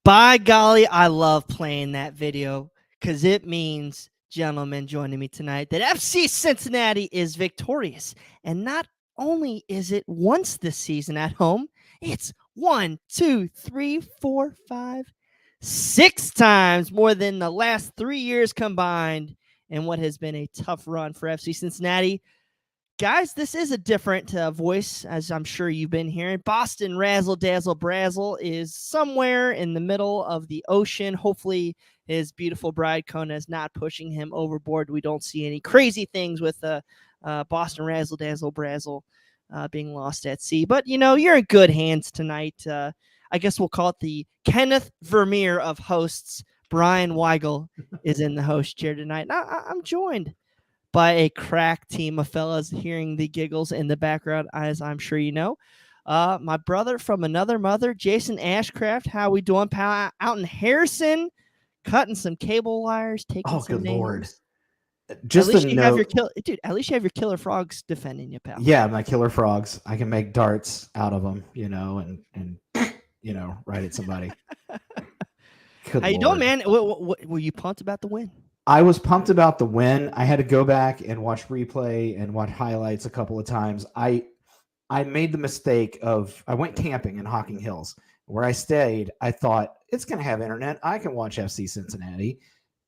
By golly, I love playing that video because it means, gentlemen, joining me tonight, that FC Cincinnati is victorious. And not only is it once this season at home, it's 1, 2, 3, 4, 5, 6 times more than the last 3 years combined in what has been a tough run for FC Cincinnati. Guys, this is a different voice, as I'm sure you've been hearing. Boston Razzle Dazzle Brazzle is somewhere in the middle of the ocean. Hopefully, his beautiful bride Kona is not pushing him overboard. We don't see any crazy things with Boston Razzle Dazzle Brazzle being lost at sea. But, you're in good hands tonight. I guess we'll call it the Kenneth Vermeer of hosts. Brian Weigel is in the host chair tonight. I'm joined by a crack team of fellas, hearing the giggles in the background, as I'm sure you know. My brother from another mother, Jason Ashcraft. How we doing, pal? Out in Harrison, cutting some cable wires, taking some names. Lord. Just at least a you note. have your dude. At least you have your killer frogs defending you, pal. Yeah, my killer frogs. I can make darts out of them, and right at somebody. How you doing, man? Were you pumped about the win? I was pumped about the win. I had to go back and watch replay and watch highlights a couple of times. I made the mistake of I went camping in Hocking Hills where I stayed. I thought it's going to have internet. I can watch FC Cincinnati.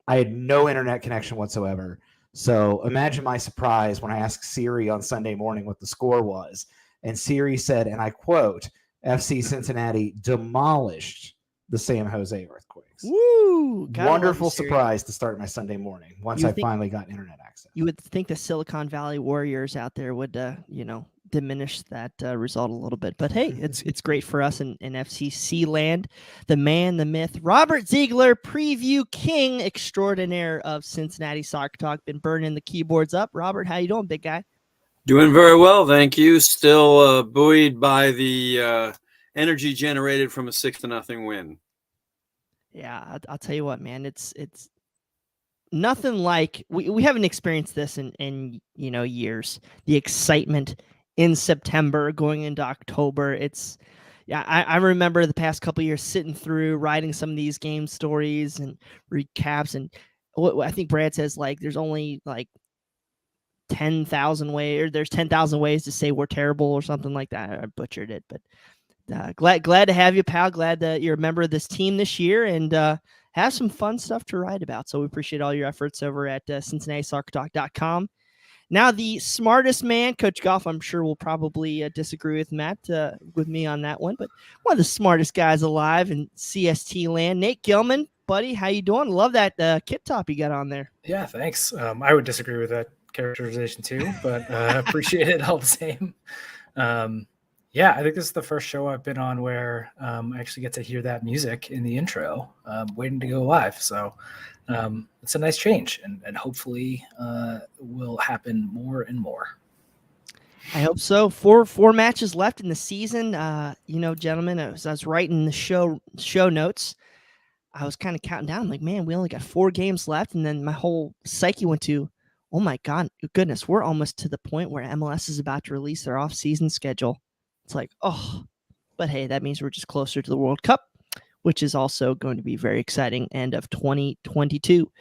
I had no internet connection whatsoever. So imagine my surprise when I asked Siri on Sunday morning what the score was. And Siri said, and I quote, FC Cincinnati demolished the San Jose Earthquakes. Woo! Wonderful surprise to start my Sunday morning once I finally got internet access. You would think the Silicon Valley Warriors out there would, diminish that result a little bit. But hey, it's great for us in FCC land. The man, the myth, Robert Ziegler, preview king extraordinaire of Cincinnati Soccer Talk, been burning the keyboards up. Robert, how you doing, big guy? Doing very well, thank you. Still buoyed by the energy generated from a 6-0 win. Yeah, I'll tell you what, man. It's nothing like we haven't experienced this in years. The excitement in September going into October. I remember the past couple of years sitting through writing some of these game stories and recaps, and what I think Brad says, like, there's only like 10,000 ways, or there's 10,000 ways to say we're terrible or something like that. I butchered it, but glad to have you, pal. Glad that you're a member of this team this year, and have some fun stuff to write about. So we appreciate all your efforts over at CincinnatiSoccerTalk.com. Now, the smartest man, Coach Goff, I'm sure will probably disagree with Matt, with me on that one, but one of the smartest guys alive in CST land, Nate Gilman. Buddy, how you doing? Love that kit top you got on there. Yeah, thanks. I would disagree with that characterization too, but appreciate it all the same. Yeah, I think this is the first show I've been on where I actually get to hear that music in the intro, waiting to go live. So it's a nice change, and hopefully will happen more and more. I hope so. Four matches left in the season. Gentlemen, as I was writing the show notes, I was kind of counting down. I'm like, man, we only got 4 games left. And then my whole psyche went to, oh my goodness, we're almost to the point where MLS is about to release their off-season schedule. It's like, oh, but hey, that means we're just closer to the World Cup, which is also going to be very exciting end of 2022.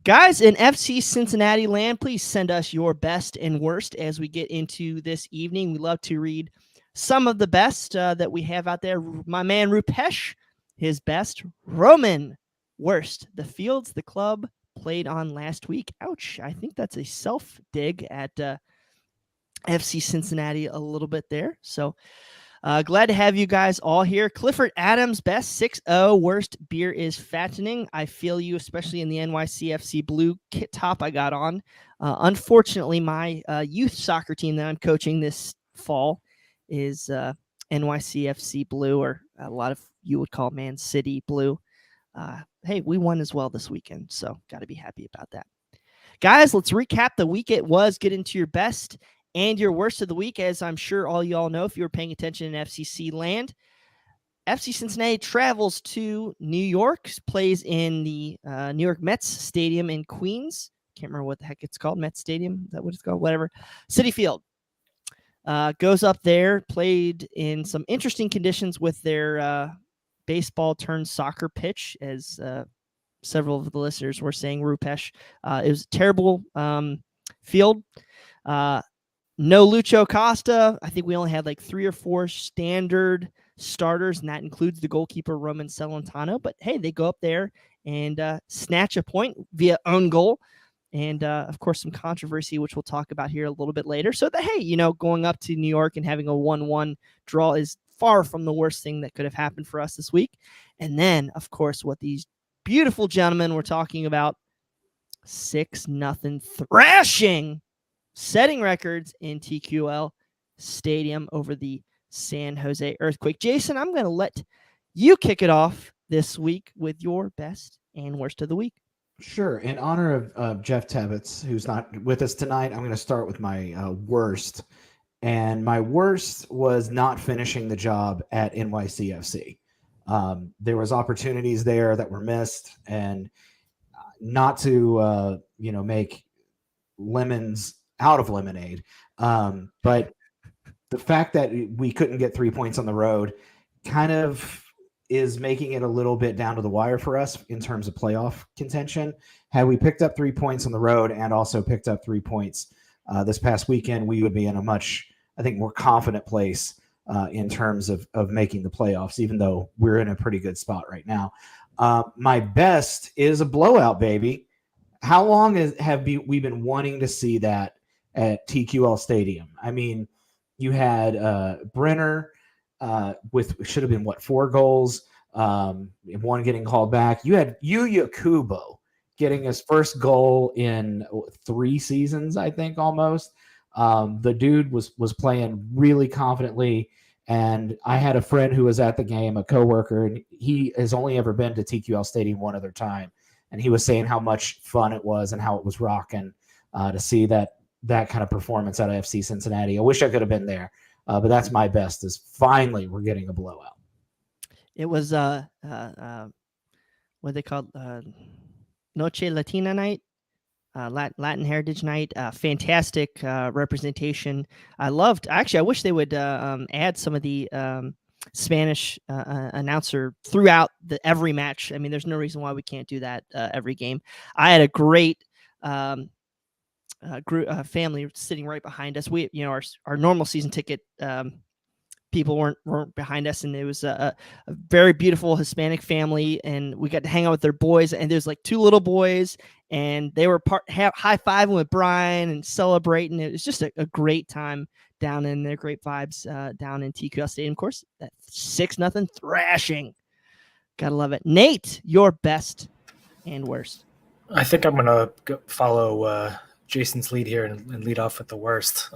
Guys, in FC Cincinnati land, please send us your best and worst as we get into this evening. We love to read some of the best that we have out there. My man Rupesh, his best. Roman, worst. The fields the club played on last week. Ouch. I think that's a self-dig at FC Cincinnati a little bit there. So glad to have you guys all here. Clifford Adams, best 6-0, worst beer is fattening. I feel you, especially in the NYCFC blue kit top I got on. Unfortunately, my youth soccer team that I'm coaching this fall is NYCFC blue, or a lot of you would call Man City blue. Hey, we won as well this weekend, so got to be happy about that. Guys, let's recap the week it was. Get into your best and your worst of the week, as I'm sure all y'all know if you were paying attention in FCC land. FC Cincinnati travels to New York, plays in the New York Mets Stadium in Queens. Can't remember what the heck it's called. Mets Stadium, is that what it's called? Whatever. Citi Field. Goes up there, played in some interesting conditions with their baseball turned soccer pitch, as several of the listeners were saying, Rupesh. It was a terrible field. No Lucho Costa. I think we only had like 3 or 4 standard starters, and that includes the goalkeeper, Roman Celentano. But hey, they go up there and snatch a point via own goal. And of course, some controversy, which we'll talk about here a little bit later. So that, hey, going up to New York and having a 1-1 draw is far from the worst thing that could have happened for us this week. And then, of course, what these beautiful gentlemen were talking about, 6-0 thrashing, setting records in TQL Stadium over the San Jose Earthquake. Jason, I'm going to let you kick it off this week with your best and worst of the week. Sure. In honor of Jeff Tebbets, who's not with us tonight, I'm going to start with my worst. And my worst was not finishing the job at NYCFC. There was opportunities there that were missed, and not to make lemons out of lemonade. But the fact that we couldn't get 3 points on the road kind of is making it a little bit down to the wire for us in terms of playoff contention. Had we picked up 3 points on the road and also picked up 3 points this past weekend, we would be in a much, I think, more confident place in terms of making the playoffs, even though we're in a pretty good spot right now. My best is a blowout, baby. How long have we been wanting to see that at TQL Stadium? I mean, you had Brenner with should have been 4 goals, 1 getting called back. You had Yuya Kubo getting his first goal in 3 seasons, I think, almost. The dude was playing really confidently, and I had a friend who was at the game, a coworker, and he has only ever been to TQL Stadium one other time, and he was saying how much fun it was and how it was rocking to see that kind of performance out of FC Cincinnati. I wish I could have been there, but that's my best. Is finally we're getting a blowout. It was what they called Noche Latina night. Latin Heritage Night, fantastic representation. I wish they would add some of the Spanish announcer throughout every match. I mean, there's no reason why we can't do that every game. I had a great group family sitting right behind us. We, our normal season ticket people weren't behind us, and it was a very beautiful Hispanic family, and we got to hang out with their boys. And there's like 2 little boys, and they were high-fiving with Brian and celebrating. It was just a great time down in there, great vibes down in TQL Stadium. Of course, that 6-0 thrashing. Gotta love it. Nate, your best and worst. I think I'm going to follow Jason's lead here and lead off with the worst.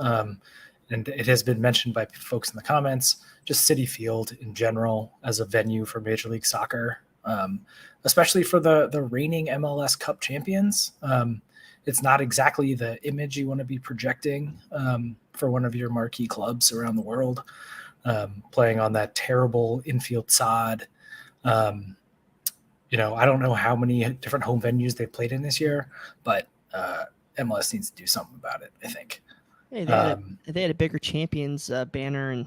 And it has been mentioned by folks in the comments, just Citi Field in general as a venue for Major League Soccer, especially for the reigning MLS Cup champions. It's not exactly the image you want to be projecting for one of your marquee clubs around the world, playing on that terrible infield sod. I don't know how many different home venues they've played in this year, but MLS needs to do something about it, I think. Hey, they had a bigger champions banner in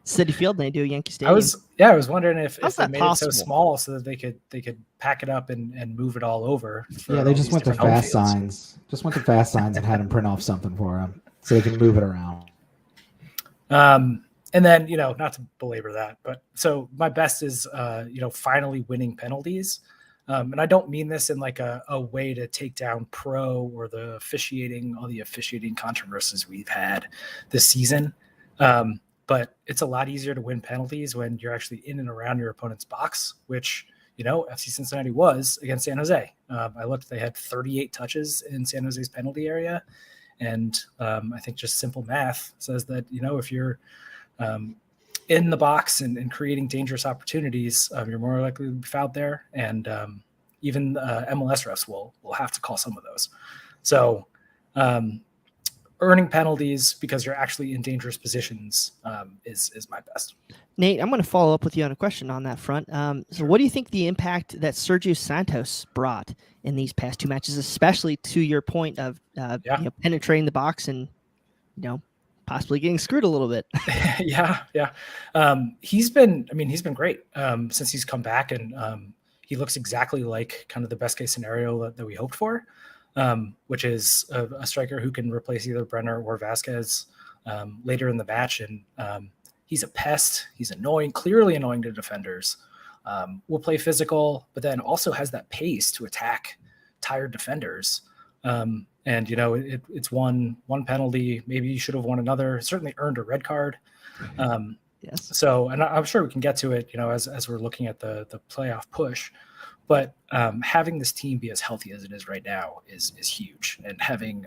Citi Field than they do Yankee Stadium. I was wondering if they made possible? it so small so that they could pack it up and move it all over. Yeah, they just went to fast signs. Just went to fast signs and had them print off something for them so they can move it around. And then, not to belabor that, but so my best is, finally winning penalties. And I don't mean this in like a way to take down pro or all the officiating controversies we've had this season. But it's a lot easier to win penalties when you're actually in and around your opponent's box, which, FC Cincinnati was against San Jose. I looked, they had 38 touches in San Jose's penalty area. And I think just simple math says that, if you're in the box and creating dangerous opportunities, you're more likely to be fouled there. And even MLS refs will have to call some of those. So earning penalties because you're actually in dangerous positions is my best. Nate, I'm going to follow up with you on a question on that front. So what do you think the impact that Sergio Santos brought in these past 2 matches, especially to your point of penetrating the box and, possibly getting screwed a little bit. Yeah. He's been great since he's come back, and he looks exactly like kind of the best case scenario that we hoped for, which is a striker who can replace either Brenner or Vasquez later in the match. And he's a pest. He's annoying, clearly annoying to defenders. Will play physical, but then also has that pace to attack tired defenders. And, you know, it's one penalty. Maybe you should have won another. Certainly earned a red card. Yes. So, and I'm sure we can get to it, you know, as we're looking at the playoff push. But having this team be as healthy as it is right now is huge. And having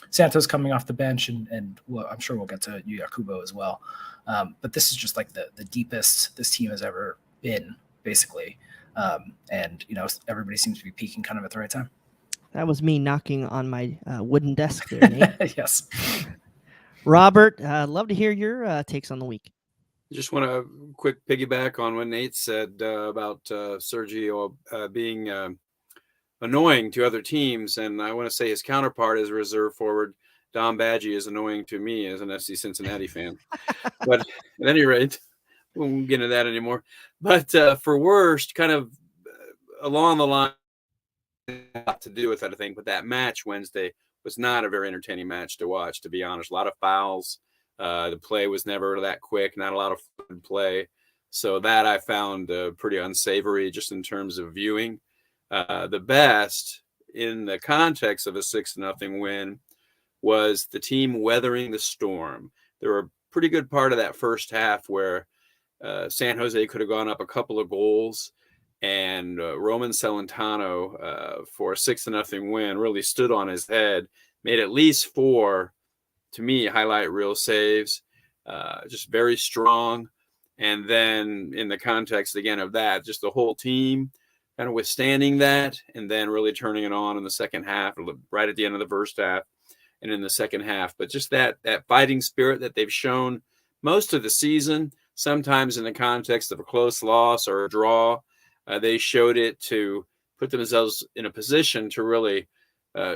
Santos coming off the bench, and well, I'm sure we'll get to Yu Yakubo as well. But this is just like the deepest this team has ever been, basically. And, you know, everybody seems to be peaking kind of at the right time. That was me knocking on my wooden desk there, Nate. Yes. Robert, love to hear your takes on the week. Just want to quick piggyback on what Nate said about Sergio being annoying to other teams. And I want to say his counterpart as a reserve forward, Dom Badgie, is annoying to me as an FC Cincinnati fan. But at any rate, we won't get into that anymore. But for worst, kind of along the line, to do with that, I think. But that match Wednesday was not a very entertaining match to watch, to be honest. A lot of fouls. The play was never that quick, not a lot of fun play. So that I found pretty unsavory just in terms of viewing. The best in the context of a 6-0 win was the team weathering the storm. There were a pretty good part of that first half where San Jose could have gone up a couple of goals, and Roman Celentano for a 6-0 win really stood on his head, made at least 4, to me, highlight reel saves, just very strong. And then in the context, again, of that, just the whole team kind of withstanding that and then really turning it on in the second half, right at the end of the first half and in the second half. But just that fighting spirit that they've shown most of the season, sometimes in the context of a close loss or a draw, they showed it to put themselves in a position to really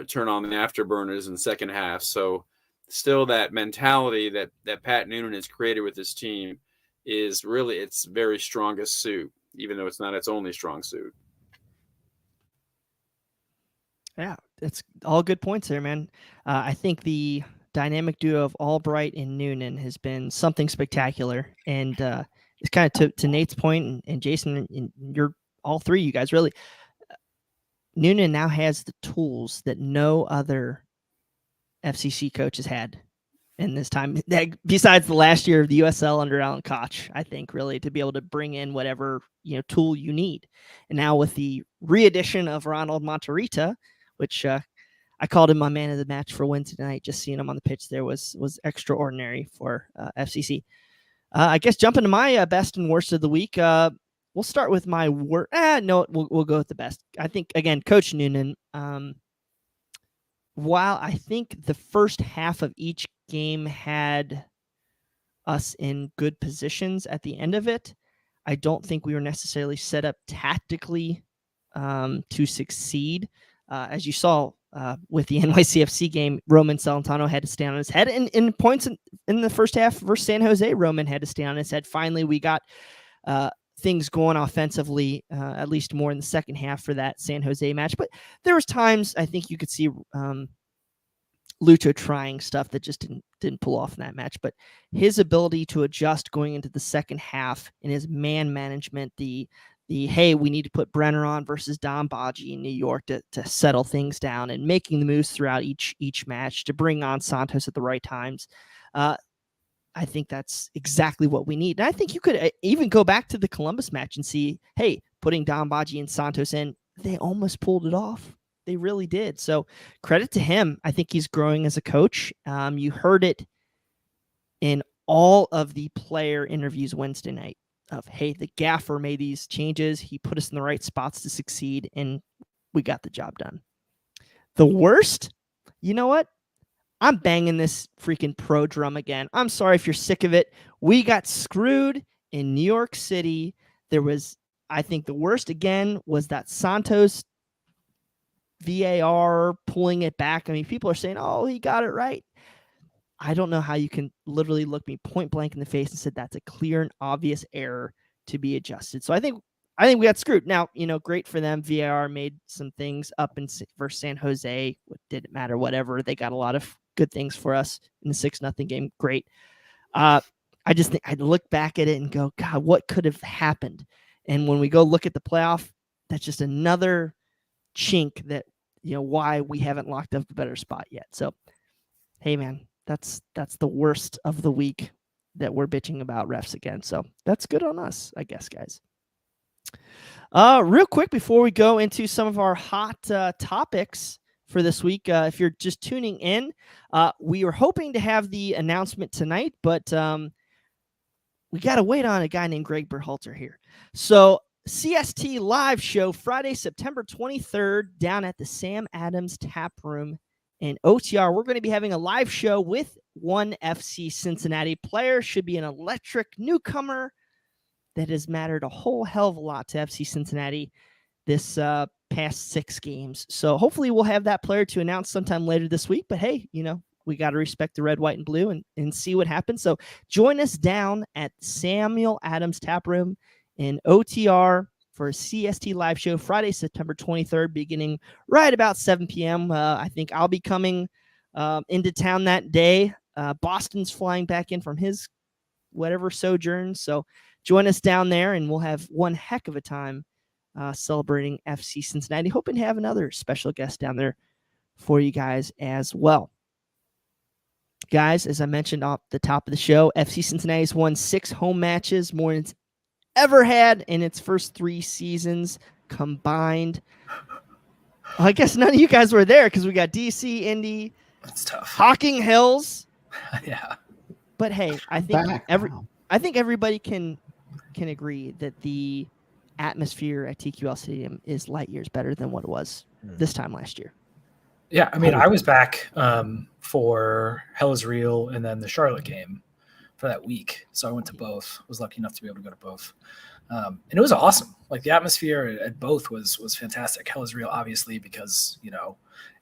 turn on the afterburners in the second half. So still that mentality that Pat Noonan has created with his team is really its very strongest suit, even though it's not its only strong suit. Yeah, it's all good points there, man. I think the dynamic duo of Albright and Noonan has been something spectacular. And it's kind of to Nate's point, and Jason, and you're all three, you guys really. Noonan now has the tools that no other FCC coach has had in this time, besides the last year of the USL under Alan Koch, I think, really, to be able to bring in whatever tool you need. And now with the re-addition of Ronald Monterita, which I called him my man of the match for Wednesday night, just seeing him on the pitch there was extraordinary for FCC. I guess jumping to my best and worst of the week, we'll start with my worst. No, we'll go with the best. I think, again, Coach Noonan, while I think the first half of each game had us in good positions at the end of it, I don't think we were necessarily set up tactically to succeed. As you saw with the NYCFC game, Roman Celentano had to stand on his head. And in points in the first half versus San Jose, Roman had to stand on his head. Finally, we got things going offensively, at least more in the second half for that San Jose match. But there was times I think you could see Lucho trying stuff that just didn't pull off in that match. But his ability to adjust going into the second half and his man management, the hey, we need to put Brenner on versus Dom Badgie in New York to settle things down, and making the moves throughout each match to bring on Santos at the right times. I think that's exactly what we need. And I think you could even go back to the Columbus match and see, hey, putting Dom Badgie and Santos in, they almost pulled it off. They really did. So credit to him. I think he's growing as a coach. You heard it in all of the player interviews Wednesday night of, hey, the gaffer made these changes. He put us in the right spots to succeed, and we got the job done. The worst, you know what? I'm banging this freaking pro drum again. I'm sorry if you're sick of it. We got screwed in New York City. There was, I think the worst again was that Santos VAR pulling it back. I mean, people are saying, oh, he got it right. I don't know how you can literally look me point blank in the face and said that's a clear and obvious error to be adjusted. So I think we got screwed. Now, great for them. VAR made some things up versus San Jose. It didn't matter, whatever. They got a lot of good things for us in the 6-0 game. Great. I just think I'd look back at it and go, God, what could have happened? And when we go look at the playoff, that's just another chink that, why we haven't locked up a better spot yet. So, hey, man, that's the worst of the week that we're bitching about refs again. So that's good on us, I guess, guys. Real quick before we go into some of our hot topics for this week, if you're just tuning in, we were hoping to have the announcement tonight, but we got to wait on a guy named Greg Berhalter here. So CST live show Friday, September 23rd down at the Sam Adams Tap Room in OTR. We're going to be having a live show with one FC Cincinnati player. Should be an electric newcomer that has mattered a whole hell of a lot to FC Cincinnati this past 6 games. So hopefully we'll have that player to announce sometime later this week. But hey, we got to respect the red, white, and blue and see what happens. So join us down at Samuel Adams Tap Room in OTR for a CST live show Friday, September 23rd, beginning right about 7 p.m. I think I'll be coming into town that day. Boston's flying back in from his whatever sojourn. So join us down there, and we'll have one heck of a time celebrating FC Cincinnati. Hoping to have another special guest down there for you guys as well. Guys, as I mentioned off the top of the show, FC Cincinnati's won 6 home matches, more than it's ever had in its first 3 seasons combined. Well, I guess none of you guys were there because we got DC, Indy, That's tough. Hocking Hills. Yeah. But hey, I think everybody can agree that the atmosphere at TQL Stadium is light years better than what it was this time last year. Yeah, I mean, I was back for Hell is Real and then the Charlotte game for that week. So I went to both. Was lucky enough to be able to go to both. And it was awesome. Like the atmosphere at both was fantastic. Hell is Real, obviously, because,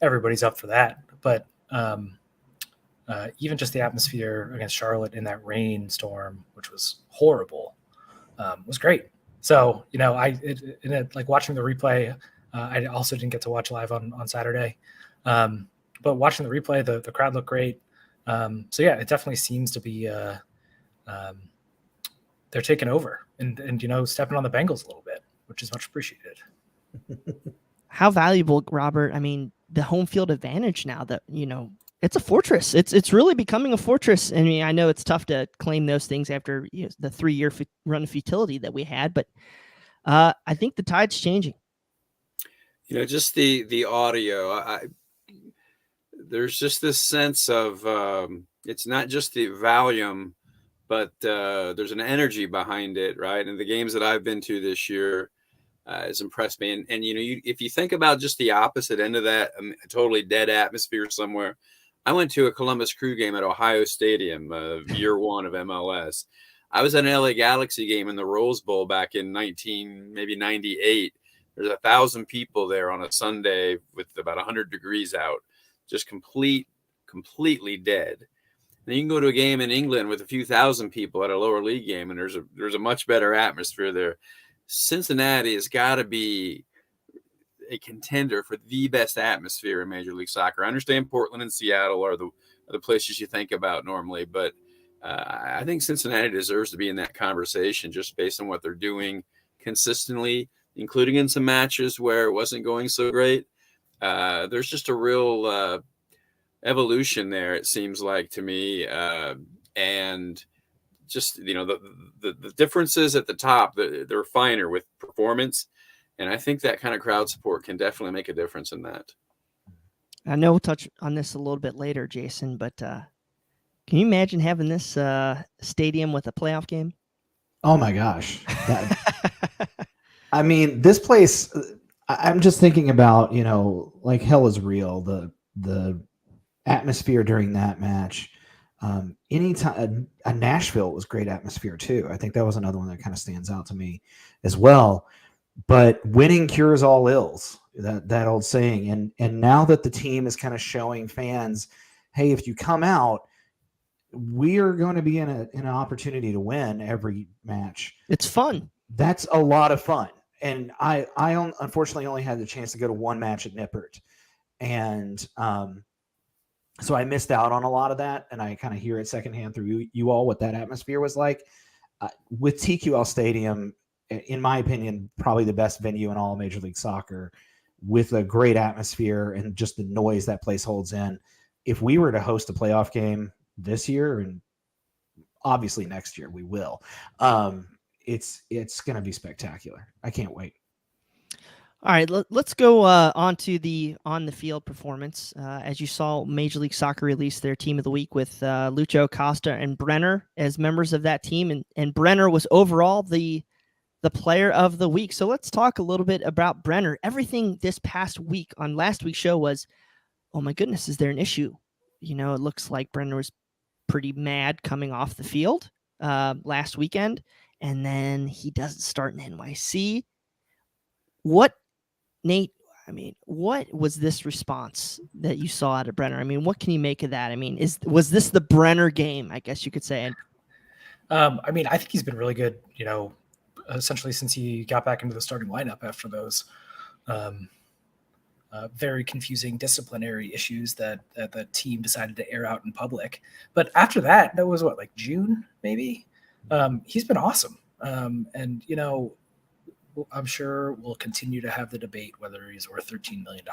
everybody's up for that. But even just the atmosphere against Charlotte in that rainstorm, which was horrible, was great. So, like watching the replay, I also didn't get to watch live on Saturday. But watching the replay, the crowd looked great. So yeah, it definitely seems to be they're taking over and stepping on the Bengals a little bit, which is much appreciated. How valuable, Robert? I mean, the home field advantage now that it's a fortress. It's really becoming a fortress. I mean, I know it's tough to claim those things after the 3-year run of futility that we had, but I think the tide's changing. Just the audio. There's just this sense of it's not just the volume, but there's an energy behind it, right? And the games that I've been to this year has impressed me. And if you think about just the opposite end of that, a totally dead atmosphere somewhere. I went to a Columbus Crew game at Ohio Stadium, year 1 of MLS. I was at an LA Galaxy game in the Rose Bowl back in 98. There's 1,000 people there on a Sunday with about 100 degrees out, just completely dead. And then you can go to a game in England with a few thousand people at a lower league game, and there's a much better atmosphere there. Cincinnati has got to be a contender for the best atmosphere in Major League Soccer. I understand Portland and Seattle are the places you think about normally, but I think Cincinnati deserves to be in that conversation just based on what they're doing consistently, including in some matches where it wasn't going so great. There's just a real evolution there, it seems like to me. And just, the differences at the top, they're finer with performance. And I think that kind of crowd support can definitely make a difference in that. I know we'll touch on this a little bit later, Jason, but can you imagine having this stadium with a playoff game? Oh my gosh. I mean, this place, I'm just thinking about, like Hell is Real, the atmosphere during that match. Anytime Nashville was great atmosphere too. I think that was another one that kind of stands out to me as well. But winning cures all ills, that old saying. And now that the team is kind of showing fans, hey, if you come out, we are going to be in an opportunity to win every match. It's fun. That's a lot of fun. And I unfortunately only had the chance to go to one match at Nippert. And so I missed out on a lot of that. And I kind of hear it secondhand through you all what that atmosphere was like. With TQL Stadium, in my opinion, probably the best venue in all of Major League Soccer, with a great atmosphere and just the noise that place holds in. If we were to host a playoff game this year, and obviously next year we will, it's going to be spectacular. I can't wait. All right, let's go on to the on-the-field performance. As you saw, Major League Soccer released their Team of the Week with Lucho Costa and Brenner as members of that team, and Brenner was overall the Player of the Week. So let's talk a little bit about Brenner. Everything this past week on last week's show was, oh my goodness, is there an issue? It looks like Brenner was pretty mad coming off the field last weekend, and then he doesn't start in NYC. Nate, what was this response that you saw out of Brenner? What can you make of that? Was this the Brenner game, I guess you could say? I think he's been really good, essentially since he got back into the starting lineup after those very confusing disciplinary issues that the team decided to air out in public. But after that was like June, maybe? He's been awesome. And, I'm sure we'll continue to have the debate whether he's worth $13 million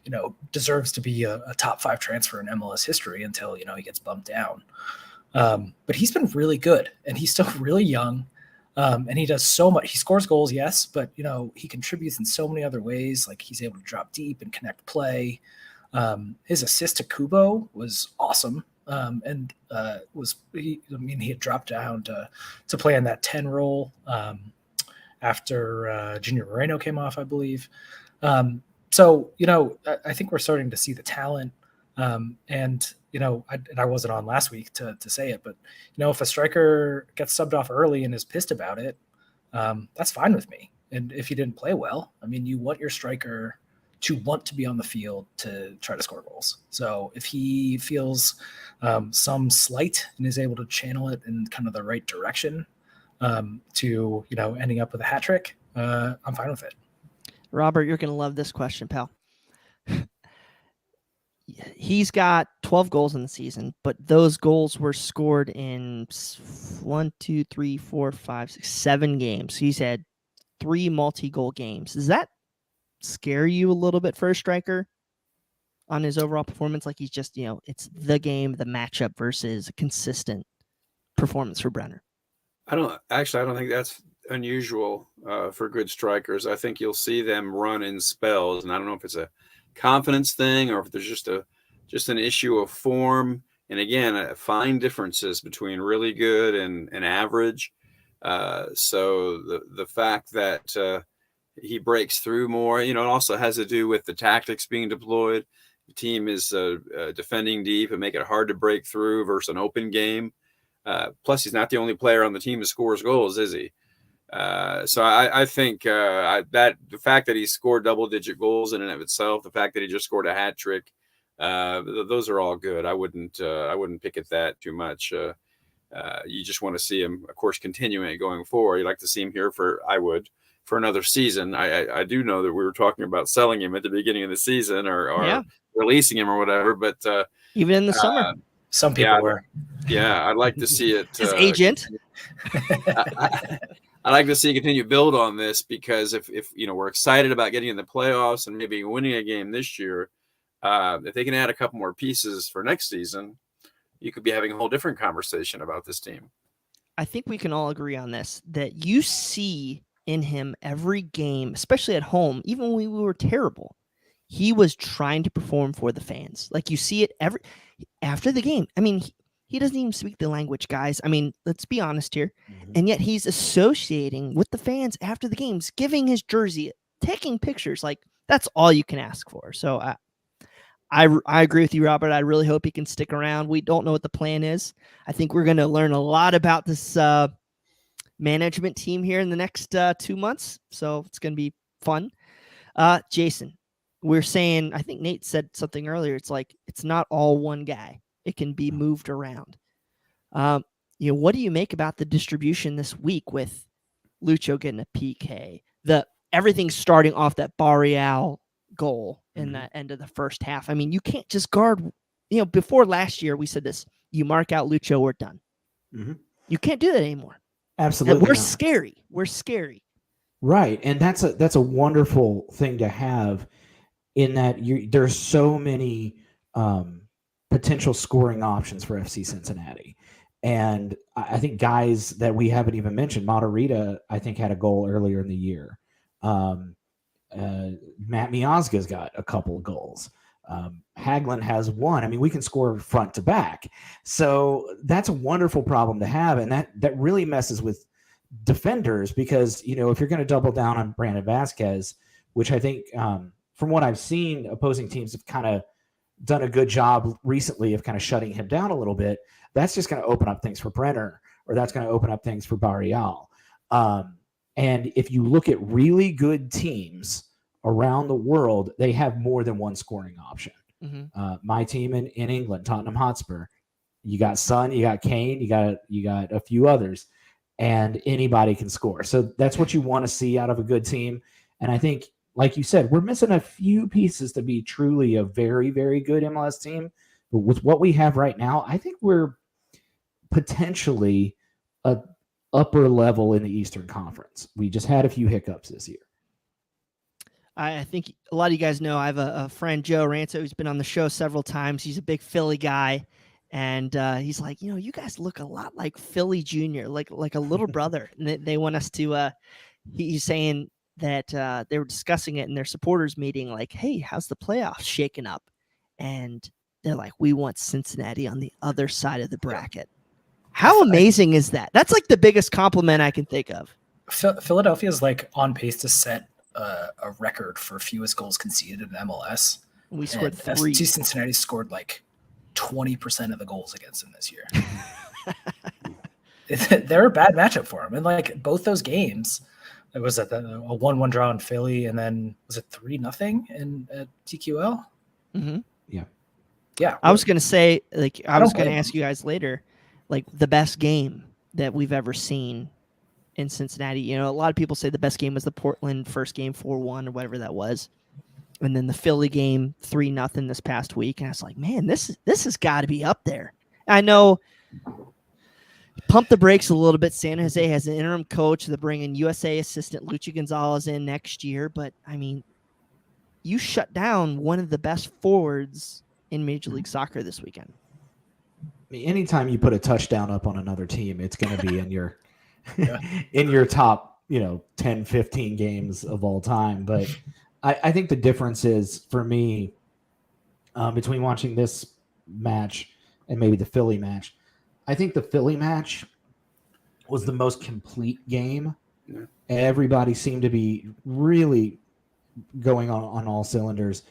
and, deserves to be a top 5 transfer in MLS history until, he gets bumped down. But he's been really good, and he's still really young. And he does so much. He scores goals, yes, but, he contributes in so many other ways. Like, he's able to drop deep and connect play. His assist to Kubo was awesome. And he had dropped down to play in that 10 role after Junior Moreno came off, I believe. So, I think we're starting to see the talent. And I wasn't on last week to say it, but, if a striker gets subbed off early and is pissed about it, that's fine with me. And if you didn't play well, you want your striker to want to be on the field to try to score goals. So if he feels some slight and is able to channel it in kind of the right direction to, ending up with a hat trick, I'm fine with it. Robert, you're going to love this question, pal. He's got 12 goals in the season, but those goals were scored in 7 games. He's had 3 multi-goal games. Does that scare you a little bit for a striker on his overall performance? Like, he's just, it's the game, the matchup versus a consistent performance for Brenner. I don't think that's unusual for good strikers. I think you'll see them run in spells, and I don't know if it's a confidence thing or if there's just an issue of form. And again, fine differences between really good and average. So the fact that he breaks through more, it also has to do with the tactics being deployed. The team is defending deep and make it hard to break through versus an open game. Plus, he's not the only player on the team who scores goals, is he? So I think that the fact that he scored double-digit goals in and of itself, the fact that he just scored a hat trick, those are all good. I wouldn't pick at that too much. You just want to see him, of course, continuing going forward. You'd like to see him here for another season. I do know that we were talking about selling him at the beginning of the season or releasing him or whatever, but even in the summer. Some people were. Yeah, I'd like to see it. His agent. I'd like to see continue build on this because if we're excited about getting in the playoffs and maybe winning a game this year, if they can add a couple more pieces for next season, you could be having a whole different conversation about this team. I think we can all agree on this, that you see in him every game, especially at home, even when we were terrible, he was trying to perform for the fans. Like, you see it after the game. He doesn't even speak the language, guys. Let's be honest here. Mm-hmm. And yet he's associating with the fans after the games, giving his jersey, taking pictures. Like, that's all you can ask for. So I agree with you, Robert. I really hope he can stick around. We don't know what the plan is. I think we're going to learn a lot about this management team here in the next 2 months. So it's going to be fun. Jason, we're saying, I think Nate said something earlier. It's like, it's not all one guy. It can be moved around. What do you make about the distribution this week with Lucho getting a PK? Everything starting off that Barreal goal in the end of the first half. I mean, you can't just guard. Before last year, we said this: you mark out Lucho, we're done. You can't do that anymore. Absolutely, and we're not. scary. We're scary. Right, and that's a wonderful thing to have. In that there's so many potential scoring options for FC Cincinnati. And I think guys that we haven't even mentioned, Matarrita, I think, had a goal earlier in the year. Matt Miazga's got a couple of goals. Hagelin has one. I mean, we can score front to back. So that's a wonderful problem to have. And that really messes with defenders because, if you're going to double down on Brandon Vasquez, which I think from what I've seen, opposing teams have kind of done a good job recently of kind of shutting him down a little bit. That's just going to open up things for Brenner, or that's going to open up things for Barreal. And if you look at really good teams around the world, they have more than one scoring option. My team in England, Tottenham Hotspur, you got Son, you got Kane, you got a few others, and anybody can score. So that's what you want to see out of a good team. And I think, like you said, we're missing a few pieces to be truly a very, very good MLS team. But with what we have right now, I think we're potentially a upper level in the Eastern Conference. We just had a few hiccups this year. I think a lot of you guys know I have a friend, Joe Ranzo, who's been on the show several times. He's a big Philly guy. And he's like, you guys look a lot like Philly Jr., like a little brother. And they want us to he's saying that they were discussing it in their supporters meeting, like, hey, how's the playoffs shaking up? And they're like, we want Cincinnati on the other side of the bracket. How amazing is that? That's like the biggest compliment I can think of. Philadelphia is like on pace to set a record for fewest goals conceded in MLS. We scored 3. FC Cincinnati scored like 20% of the goals against them this year. They're a bad matchup for them. And like both those games, it was a 1-1 draw in Philly, and then was it 3-0 in TQL? Yeah. I was gonna say, like, I was gonna ask you guys later, like the best game that we've ever seen in Cincinnati. A lot of people say the best game was the Portland first game, 4-1 or whatever that was, and then the Philly game 3-0 this past week. And I was like, man, this has got to be up there. I know. Pump the brakes a little bit. San Jose has an interim coach. They're bringing USA assistant Luchi Gonzalez in next year. But, I mean, you shut down one of the best forwards in Major League Soccer this weekend. I mean, anytime you put a touchdown up on another team, it's going to be in your in your top, 10, 15 games of all time. But I think the difference is, for me, between watching this match and maybe the Philly match, I think the Philly match was the most complete game. Yeah. Everybody seemed to be really going on all cylinders.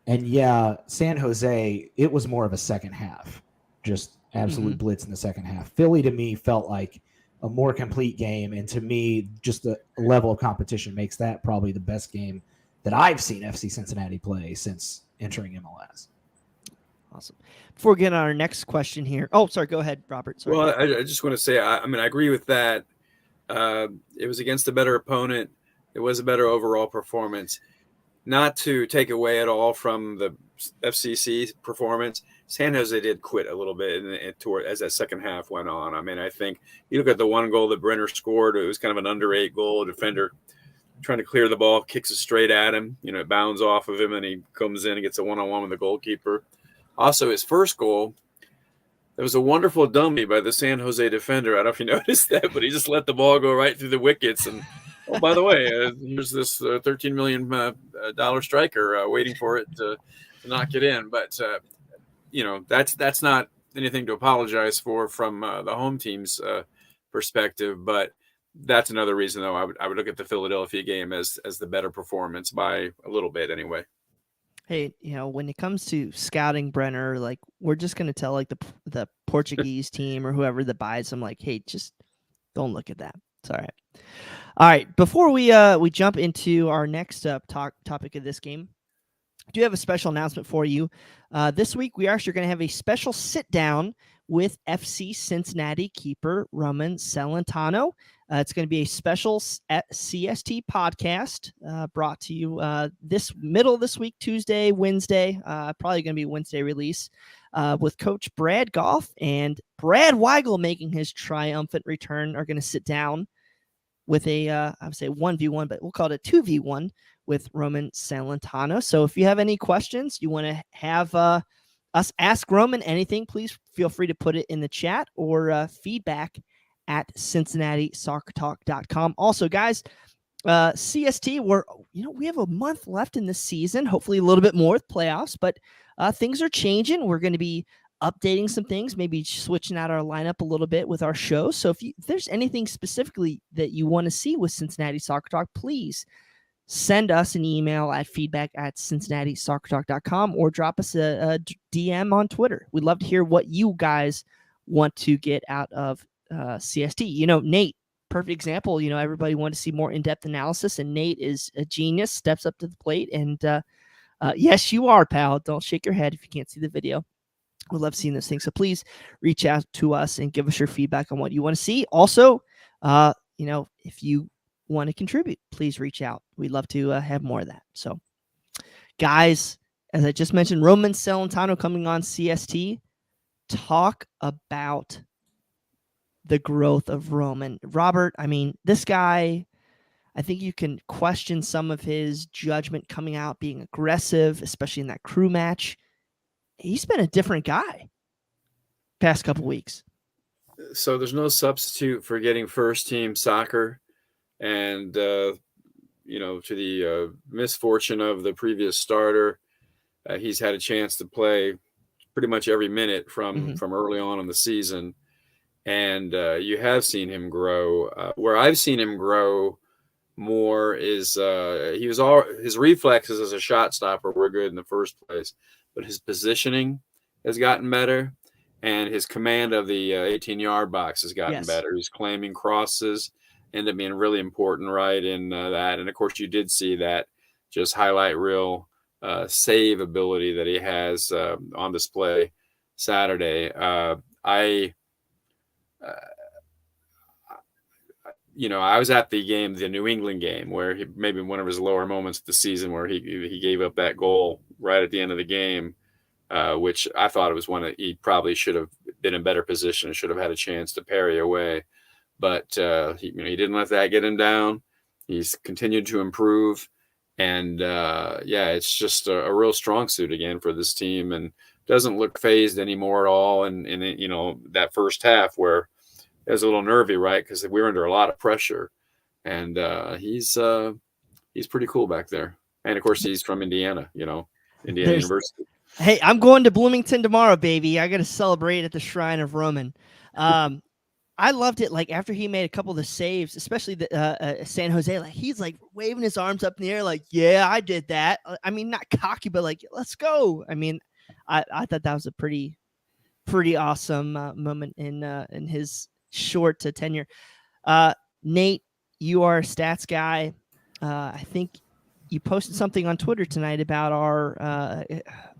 And yeah, San Jose, it was more of a second half, just absolute blitz in the second half. Philly, to me, felt like a more complete game. And to me, just the level of competition makes that probably the best game that I've seen FC Cincinnati play since entering MLS. Awesome. Before we get on our next question here. Oh, sorry. Go ahead, Robert. Sorry. Well, I just want to say, I agree with that. It was against a better opponent. It was a better overall performance. Not to take away at all from the FCC performance, San Jose did quit a little bit as that second half went on. I mean, I think you look at the one goal that Brenner scored, it was kind of an under 8 goal. A defender trying to clear the ball, kicks it straight at him. It bounds off of him, and he comes in and gets a one-on-one with the goalkeeper. Also, his first goal, there was a wonderful dummy by the San Jose defender. I don't know if you noticed that, but he just let the ball go right through the wickets. And, oh, by the way, here's this $13 million striker waiting for it to knock it in. But, that's not anything to apologize for from the home team's perspective. But that's another reason, though, I would look at the Philadelphia game as the better performance by a little bit anyway. Hey, when it comes to scouting Brenner, like, we're just going to tell like the Portuguese team or whoever that buys him, like, hey, just don't look at that. It's all right. All right. Before we jump into our next topic of this game, do have a special announcement for you. This week, we are actually going to have a special sit-down with FC Cincinnati keeper Roman Celentano. It's going to be a special CST podcast brought to you this week, Tuesday, Wednesday, probably going to be Wednesday release, with Coach Brad Goff and Brad Weigel making his triumphant return. Are going to sit down with a, I would say 1v1, but we'll call it a 2v1 with Roman Celentano. So if you have any questions, you want to have us ask Roman anything, please feel free to put it in the chat or feedback at CincinnatiSoccerTalk.com. Also, guys, CST, we have a month left in the season, hopefully a little bit more with playoffs, but things are changing. We're going to be updating some things, maybe switching out our lineup a little bit with our show. So if there's anything specifically that you want to see with Cincinnati Soccer Talk, please send us an email at feedback@CincinnatiSoccerTalk.com or drop us a DM on Twitter. We'd love to hear what you guys want to get out of CST. Nate, perfect example. Everybody wanted to see more in-depth analysis, and Nate is a genius, steps up to the plate. And yes, you are, pal. Don't shake your head if you can't see the video. We love seeing those things. So please reach out to us and give us your feedback on what you want to see. Also, if you want to contribute, please reach out. We'd love to have more of that. So, guys, as I just mentioned, Roman Celentano coming on CST. Talk about the growth of Roman. Robert, this guy, I think you can question some of his judgment coming out, being aggressive, especially in that crew match. He's been a different guy past couple weeks. So there's no substitute for getting first team soccer. And, to the misfortune of the previous starter, he's had a chance to play pretty much every minute from early on in the season. And you have seen him grow. Where I've seen him grow more is his reflexes as a shot stopper were good in the first place, but his positioning has gotten better, and his command of the 18-yard box has gotten better. He's claiming crosses, end up being really important right in that. And of course, you did see that just highlight real save ability that he has on display Saturday. I was at the New England game, where maybe one of his lower moments of the season, where he gave up that goal right at the end of the game, which I thought it was one that he probably should have been in better position and should have had a chance to parry away. But he didn't let that get him down. He's continued to improve, and it's just a real strong suit again for this team, and doesn't look phased anymore at all. And that first half where it was a little nervy, right? Because we were under a lot of pressure, and he's pretty cool back there. And of course, he's from Indiana, Indiana University. Hey, I'm going to Bloomington tomorrow, baby. I got to celebrate at the Shrine of Roman. I loved it. Like, after he made a couple of the saves, especially the San Jose, like, he's like waving his arms up in the air, like, yeah, I did that. Not cocky, but like, let's go. I thought that was a pretty awesome moment in his short tenure. Nate, you are a stats guy. I think you posted something on Twitter tonight about our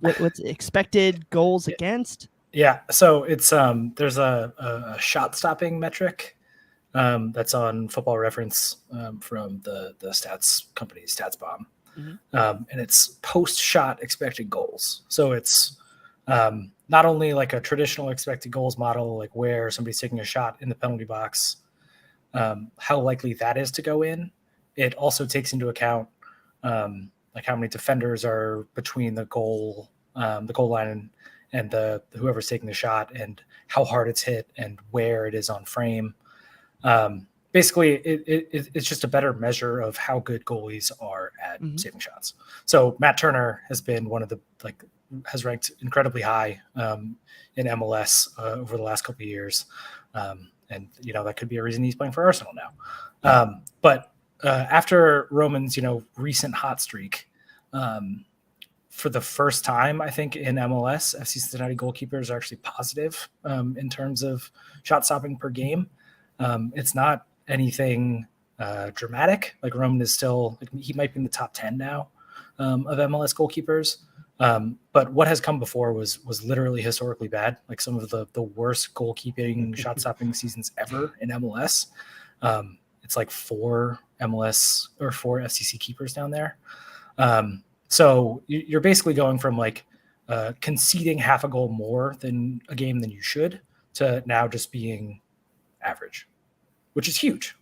what's expected goals against. Yeah, so it's there's a shot stopping metric that's on Football Reference from the stats company StatsBomb, and it's post shot expected goals. So it's not only like a traditional expected goals model, like where somebody's taking a shot in the penalty box, how likely that is to go in. It also takes into account like how many defenders are between the goal line and the whoever's taking the shot, and how hard it's hit and where it is on frame. Basically, it's just a better measure of how good goalies are at saving shots. So Matt Turner has been one of the has ranked incredibly high in MLS over the last couple of years, and that could be a reason he's playing for Arsenal now. But after Roman's recent hot streak, for the first time, I think, in MLS, FC Cincinnati goalkeepers are actually positive in terms of shot stopping per game. It's not anything dramatic. Like, Roman is still, he might be in the top 10 now of MLS goalkeepers. But what has come before was literally historically bad, like some of the worst goalkeeping, shot stopping seasons ever in MLS. It's like 4 MLS or 4 FCC keepers down there. So you're basically going from like conceding half a goal more than a game than you should to now just being average, which is huge.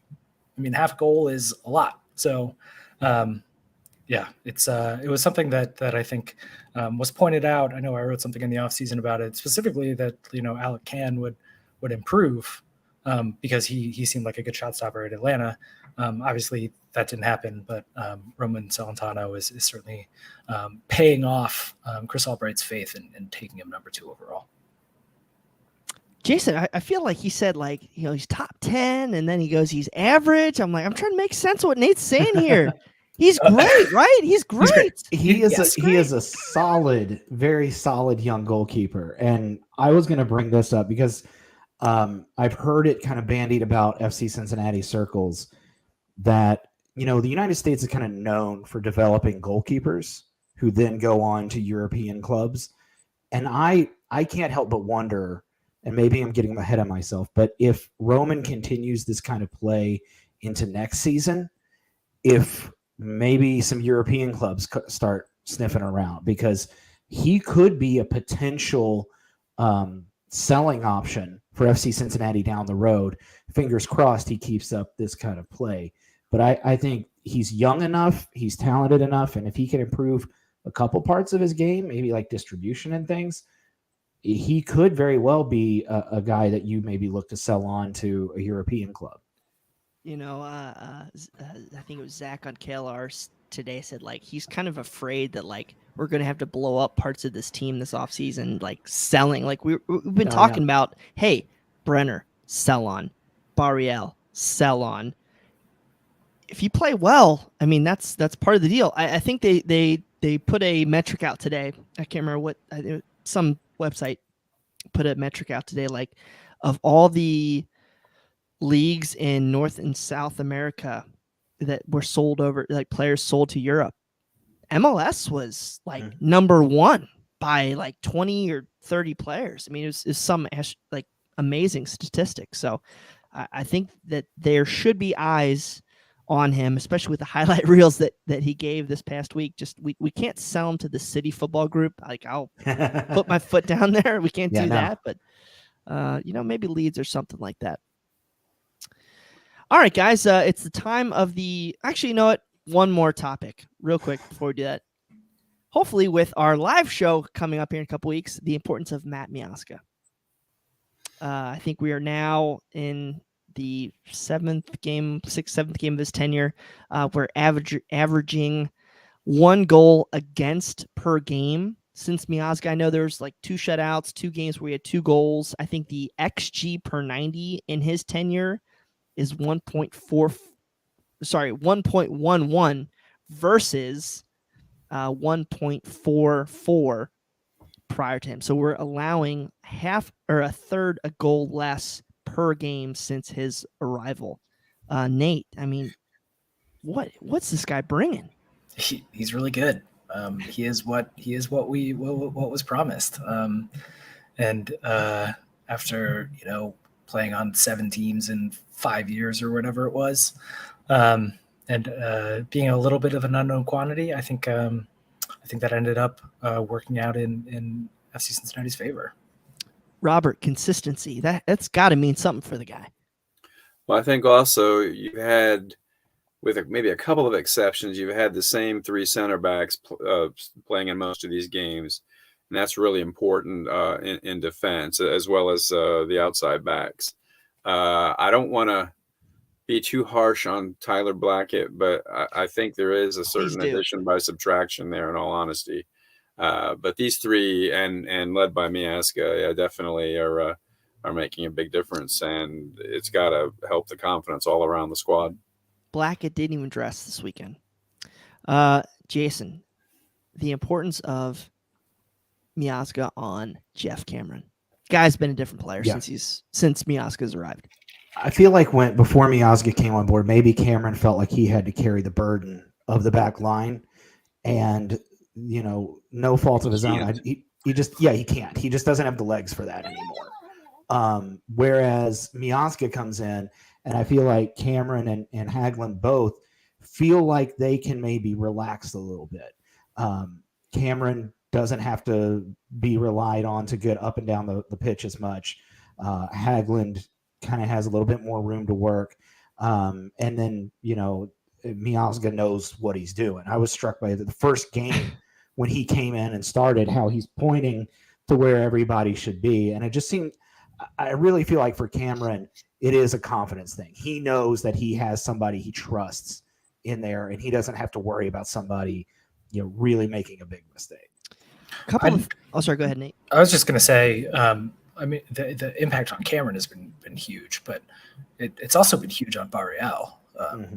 I mean, half a goal is a lot. So, yeah, it was something that I think was pointed out. I know I wrote something in the offseason about it, specifically that, Alec Can would improve because he seemed like a good shot stopper at Atlanta. Obviously, that didn't happen, but Roman Celentano is certainly paying off Chris Albright's faith and taking him number 2 overall. Jason, I feel like he said, like, he's top 10, and then he goes, he's average. I'm like, I'm trying to make sense of what Nate's saying here. He's great, right? He's great. He is a solid, very solid young goalkeeper. And I was going to bring this up because I've heard it kind of bandied about FC Cincinnati circles that, the United States is kind of known for developing goalkeepers who then go on to European clubs. And I can't help but wonder, and maybe I'm getting ahead of myself, but if Roman continues this kind of play into next season, if maybe some European clubs start sniffing around, because he could be a potential selling option for FC Cincinnati down the road. Fingers crossed he keeps up this kind of play. But I think he's young enough, he's talented enough, and if he can improve a couple parts of his game, maybe like distribution and things, he could very well be a guy that you maybe look to sell on to a European club. I think it was Zach on KLR today said, like, he's kind of afraid that, like, we're going to have to blow up parts of this team this offseason, like selling. Like we've been talking about, hey, Brenner, sell on. Barriel, sell on. If you play well, I mean, that's part of the deal. I think they put a metric out today. I can't remember what, some website put a metric out today, like, of all the leagues in North and South America that were sold over, like players sold to Europe, MLS was like number 1 by like 20 or 30 players. I mean, it was some like amazing statistics. So I think that there should be eyes on him, especially with the highlight reels that he gave this past week. Just we can't sell him to the City Football Group. Like, I'll put my foot down there. We can't do that, but maybe Leeds or something like that. All right, guys, it's the time of actually, you know what? One more topic real quick before we do that. Hopefully with our live show coming up here in a couple weeks, the importance of Matt Miazga. I think we are now in the 6th, 7th game of his tenure. We're averaging 1 goal against per game since Miazga. I know there's like 2 shutouts, 2 games where we had 2 goals. I think the XG per 90 in his tenure is 1.11 versus 1.44 prior to him. So we're allowing half or a third a goal less per game since his arrival. Nate, I mean, what's this guy bringing? He's really good. He is what was promised. And after playing on 7 teams in 5 years or whatever it was, and being a little bit of an unknown quantity, I think that ended up working out in FC Cincinnati's favor. Robert, consistency, that's got to mean something for the guy. Well, I think also you've had, with maybe a couple of exceptions, you've had the same 3 center backs playing in most of these games. And that's really important in defense, as well as the outside backs. I don't want to be too harsh on Tyler Blackett, but I think there is a certain addition by subtraction there, in all honesty. But these 3 and led by Miazga, definitely are making a big difference, and it's got to help the confidence all around the squad. Blackett didn't even dress this weekend. Jason, the importance of Miazga on Jeff Cameron. Guy's been a different player since Miazga's arrived. I feel like before Miazga came on board, maybe Cameron felt like he had to carry the burden of the back line. and no fault of his own. He can't. He just doesn't have the legs for that anymore. Whereas Miazga comes in, and I feel like Cameron and Haglund both feel like they can maybe relax a little bit. Cameron doesn't have to be relied on to get up and down the pitch as much. Haglund kind of has a little bit more room to work. And then, Miazga knows what he's doing. I was struck by the first game when he came in and started, how he's pointing to where everybody should be. And it just seemed, I really feel like for Cameron, it is a confidence thing. He knows that he has somebody he trusts in there, and he doesn't have to worry about somebody, really making a big mistake. Sorry, go ahead, Nate. I was just going to say, I mean, the impact on Cameron has been huge, but it's also been huge on Barrial,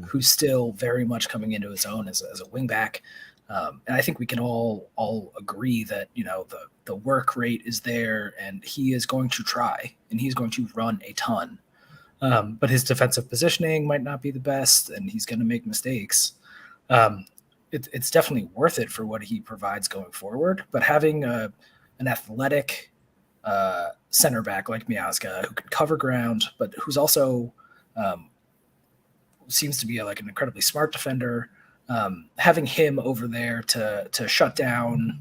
who's still very much coming into his own as a wingback. And I think we can all agree that, the work rate is there, and he is going to try, and he's going to run a ton. But his defensive positioning might not be the best, and he's going to make mistakes. It's definitely worth it for what he provides going forward. But having an athletic center back like Miazga, who can cover ground, but who's also seems to be like an incredibly smart defender, having him over there to shut down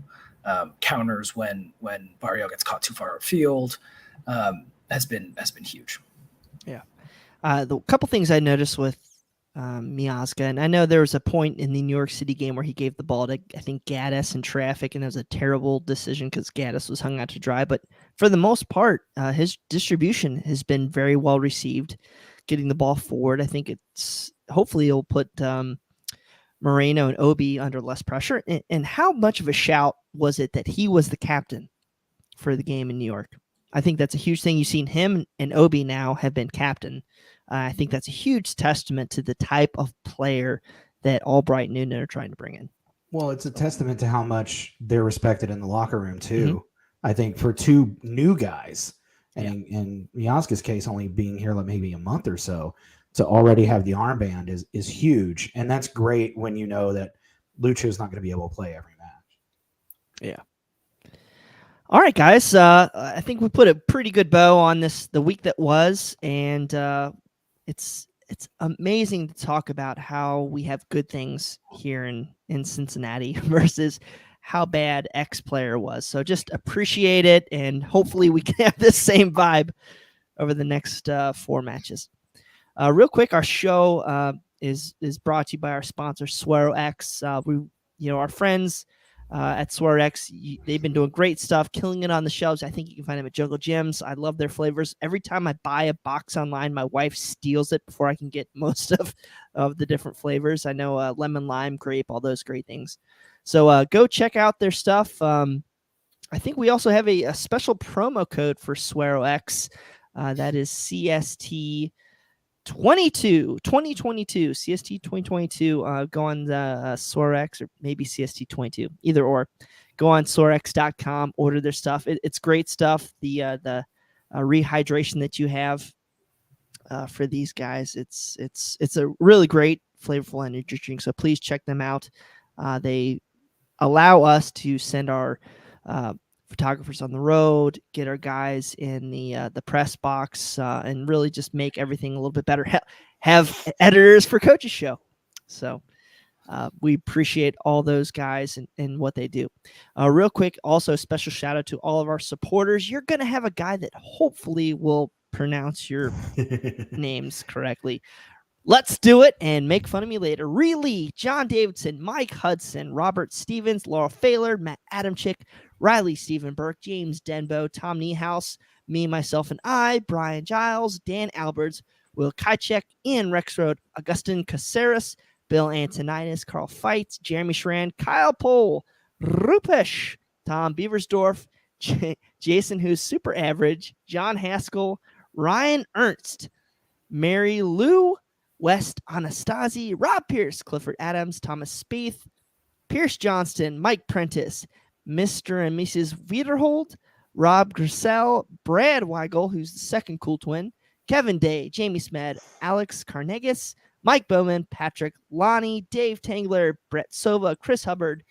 counters when Barrio gets caught too far outfield has been huge. Yeah. The couple things I noticed with Miazga, and I know there was a point in the New York City game where he gave the ball to, I think, Gaddis in traffic, and it was a terrible decision because Gaddis was hung out to dry. But for the most part, his distribution has been very well received, getting the ball forward. I think hopefully it'll put Moreno and Obi under less pressure. And how much of a shout was it that he was the captain for the game in New York? I think that's a huge thing. You've seen him and Obi now have been captain. I think that's a huge testament to the type of player that Albright and Noonan are trying to bring in. Well, it's a testament to how much they're respected in the locker room, too. Mm-hmm. I think for two new guys, and in Miazga's case, only being here like maybe a month or so, to already have the armband is huge. And that's great when you know that Lucho's not going to be able to play every match. Yeah. All right, guys. I think we put a pretty good bow on the week that was, and it's amazing to talk about how we have good things here in Cincinnati versus how bad X player was. So just appreciate it, and hopefully we can have this same vibe over the next 4 matches. Real quick, our show is brought to you by our sponsor, Suero X. Our friends at Suero X, they've been doing great stuff, killing it on the shelves. I think you can find them at Jungle Gyms. I love their flavors. Every time I buy a box online, my wife steals it before I can get most of the different flavors. I know lemon, lime, grape, all those great things. So go check out their stuff. I think we also have a special promo code for Suero X. That is CST 2022 CST 2022. Go on the Sorex, or maybe CST 22, either or. Go on sorex.com, order their stuff. It's great stuff. The rehydration that you have for these guys, it's a really great flavorful energy drink. So please check them out. They allow us to send our photographers on the road, get our guys in the press box, and really just make everything a little bit better. Have editors for Coach's Show. So we appreciate all those guys and what they do. Real quick, also special shout out to all of our supporters. You're going to have a guy that hopefully will pronounce your names correctly. Let's do it and make fun of me later. Relee, John Davidson, Mike Hudson, Robert Stevens, Laura Failer, Matt Adamchick, Riley Stephen Burke, James Denbo, Tom Niehaus, me, myself, and I, Brian Giles, Dan Alberts, Will Kychek, Ian Rexroad, Augustin Caceres, Bill Antonitis, Carl Feitz, Jeremy Schran, Kyle Pohl, Rupesh, Tom Beaversdorf, Jason, who's super average, John Haskell, Ryan Ernst, Mary Lou, West Anastasi, Rob Pierce, Clifford Adams, Thomas Spieth, Pierce Johnston, Mike Prentice, Mr. and Mrs. Wiederhold, Rob Grissel, Brad Weigel, who's the second cool twin, Kevin Day, Jamie Smed, Alex Carnegas, Mike Bowman, Patrick Lonnie, Dave Tangler, Brett Sova, Chris Hubbard,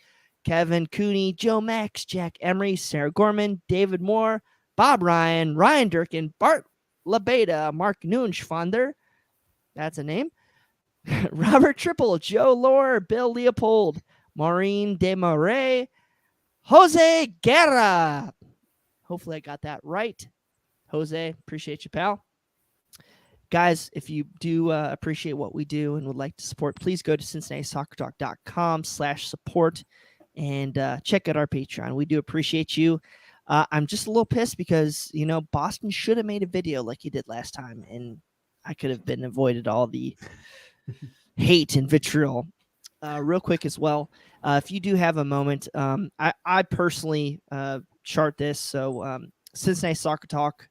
Kevin Cooney, Joe Max, Jack Emery, Sarah Gorman, David Moore, Bob Ryan, Ryan Durkin, Bart LaBeta, Mark Nuenschwander, that's a name, Robert Triple, Joe Lohr, Bill Leopold, Maureen Desmarais, Jose Guerra. Hopefully I got that right. Jose, appreciate you, pal. Guys, if you do appreciate what we do and would like to support, please go to CincinnatiSoccerTalk.com/support and check out our Patreon. We do appreciate you. I'm just a little pissed because, Boston should have made a video like you did last time, and I could have been avoided all the hate and vitriol. Real quick as well, if you do have a moment, I personally chart this. So Cincinnati Soccer Talk,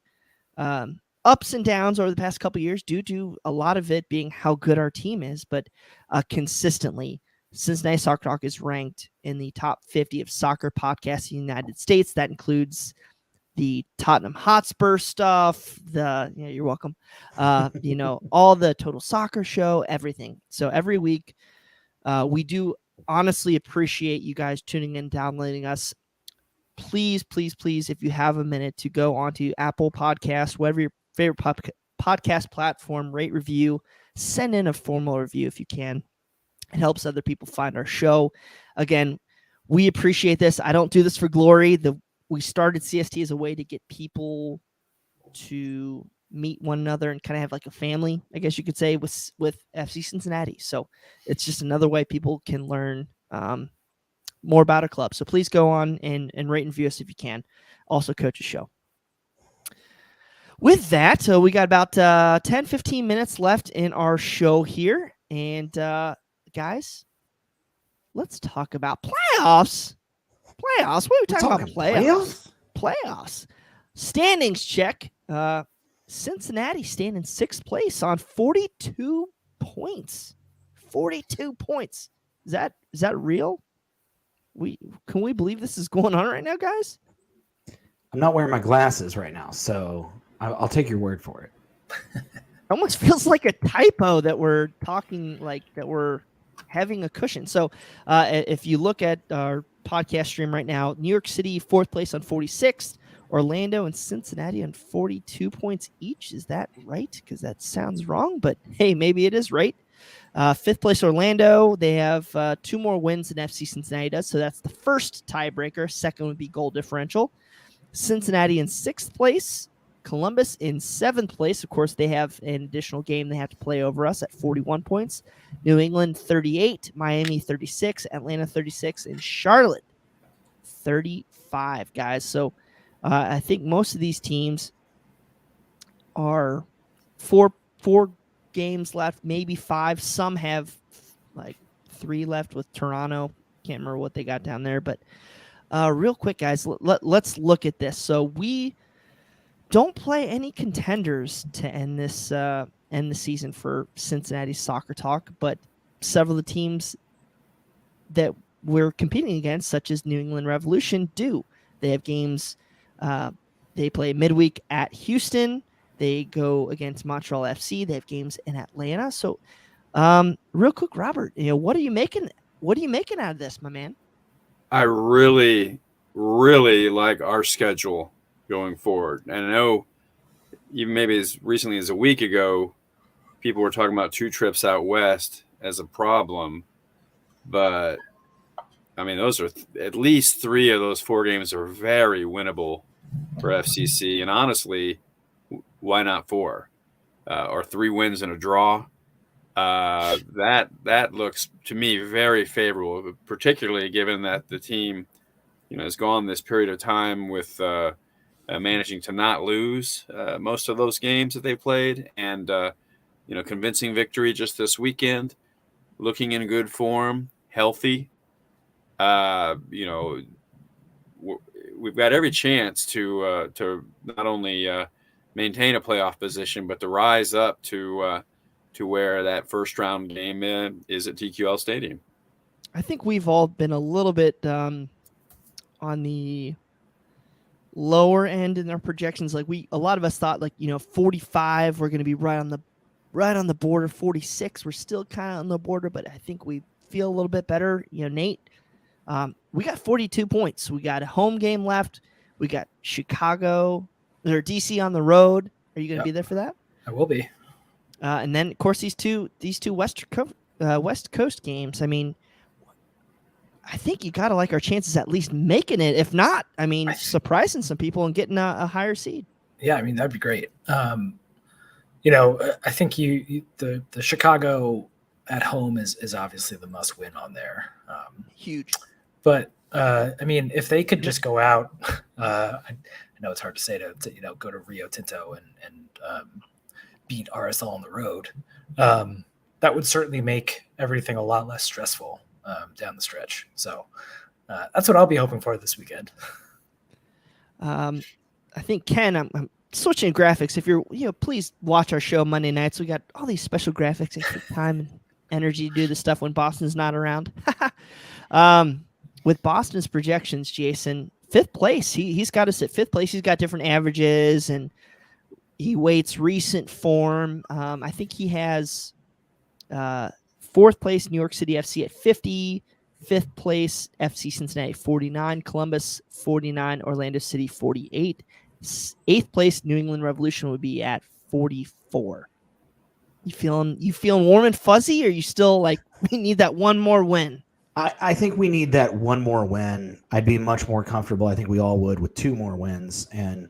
ups and downs over the past couple of years due to a lot of it being how good our team is, but consistently, Cincinnati Soccer Talk is ranked in the top 50 of soccer podcasts in the United States. That includes the Tottenham Hotspur stuff, you're welcome. All the Total Soccer Show, everything. So every week, we do honestly appreciate you guys tuning in, downloading us. Please, please, please, if you have a minute to go onto Apple Podcasts, whatever your favorite podcast platform, rate, review, send in a formal review if you can. It helps other people find our show. Again, we appreciate this. I don't do this for glory. We started CST as a way to get people to meet one another and kind of have like a family, I guess you could say, with FC Cincinnati. So it's just another way people can learn more about a club. So please go on and rate and view us if you can. Also coach a show. With that, we got about 10-15 minutes left in our show here. And guys, let's talk about playoffs. What are we talking about? Playoffs. Standings check. Cincinnati staying in 6th place on 42 points. 42 points. Is that real? Can we believe this is going on right now, guys? I'm not wearing my glasses right now, so I'll take your word for it. It almost feels like a typo that we're talking like that we're having a cushion. So if you look at our podcast stream right now, New York City 4th place on 46, Orlando and Cincinnati on 42 points each. Is that right? Because that sounds wrong, but hey, maybe it is right. 5th place Orlando. They have 2 more wins than FC Cincinnati does, so that's the first tiebreaker. Second would be goal differential. Cincinnati in 6th place. Columbus in 7th place. Of course, they have an additional game they have to play over us at 41 points. New England 38, Miami 36, Atlanta 36, and Charlotte 35, guys. So I think most of these teams are four games left, maybe 5. Some have like 3 left with Toronto. Can't remember what they got down there. But real quick, guys, let's look at this. So we don't play any contenders to end the season for Cincinnati Soccer Talk, but several of the teams that we're competing against, such as New England Revolution, do. They have games. They play midweek at Houston. They go against Montreal FC. They have games in Atlanta. So, real quick, Robert, what are you making? What are you making out of this, my man? I really, really like our schedule going forward. And I know even maybe as recently as a week ago, people were talking about 2 trips out west as a problem. But, I mean, those are at least 3 of those 4 games are very winnable for FCC. And honestly, why not 4? Or 3 wins and a draw? That looks to me very favorable, particularly given that the team, has gone this period of time with managing to not lose most of those games that they played, and convincing victory just this weekend, looking in good form, healthy. We've got every chance to not only maintain a playoff position, but to rise up to where that first round game is at TQL Stadium. I think we've all been a little bit on the lower end in our projections. Like a lot of us thought 45, we're going to be right on the border. 46, we're still kind of on the border, but I think we feel a little bit better. Nate, We got 42 points. We got a home game left. We got Chicago or DC on the road. Are you going to be there for that? I will be. And then, of course, these two West Coast games. I mean, I think you got to like our chances at least making it. If not, I mean, surprising some people and getting a higher seed. Yeah, I mean, that'd be great. I think the Chicago at home is obviously the must win on there. Huge. But I mean, if they could just go out, I know it's hard to say to go to Rio Tinto and beat RSL on the road. That would certainly make everything a lot less stressful down the stretch. So that's what I'll be hoping for this weekend. I think Ken, I'm switching graphics. If you're, please watch our show Monday nights. We got all these special graphics. It takes time and energy to do the stuff when Boston's not around. With Boston's projections, Jason, 5th place. He's got us at 5th place. He's got different averages and he weights recent form. I think he has 4th place New York City FC at 50, 5th place FC Cincinnati 49, Columbus 49, Orlando City 48, 8th place New England Revolution would be at 44. You feeling warm and fuzzy, or you still like we need that one more win? I think we need that one more win. I'd be much more comfortable. I think we all would with 2 more wins, and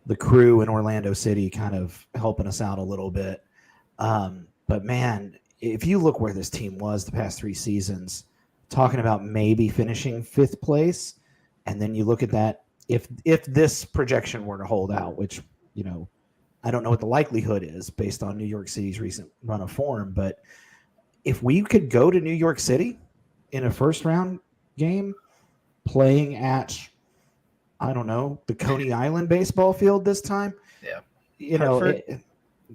the crew in Orlando City kind of helping us out a little bit. But man, if you look where this team was the past 3 seasons, talking about maybe finishing 5th place, and then you look at that, if this projection were to hold out, which, I don't know what the likelihood is based on New York City's recent run of form, but if we could go to New York City in a first round game playing at, I don't know, the Coney Island baseball field this time,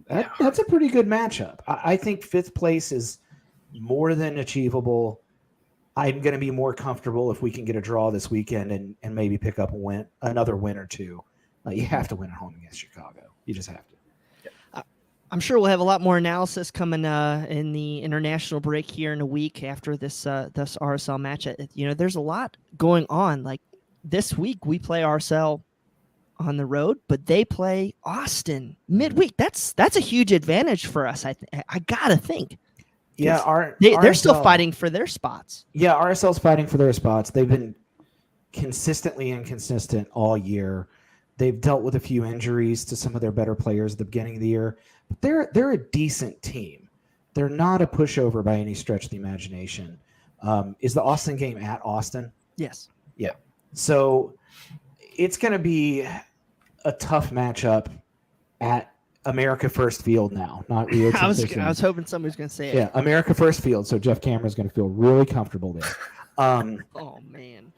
that's a pretty good matchup. I think 5th place is more than achievable. I'm going to be more comfortable if we can get a draw this weekend and maybe pick up another win or 2. You have to win at home against Chicago. You just have to. I'm sure we'll have a lot more analysis coming in the international break here in a week after this RSL match. There's a lot going on. Like this week, we play RSL on the road, but they play Austin midweek. That's a huge advantage for us. I gotta think. Yeah, they're still fighting for their spots. Yeah, RSL's fighting for their spots. They've been consistently inconsistent all year. They've dealt with a few injuries to some of their better players at the beginning of the year. But they're a decent team. They're not a pushover by any stretch of the imagination. Is the Austin game at Austin? Yes. Yeah. So it's going to be a tough matchup at America First Field now, not Rio Tinto. I was hoping somebody was going to say it. Yeah, America First Field. So Jeff Cameron's going to feel really comfortable there. Oh, man.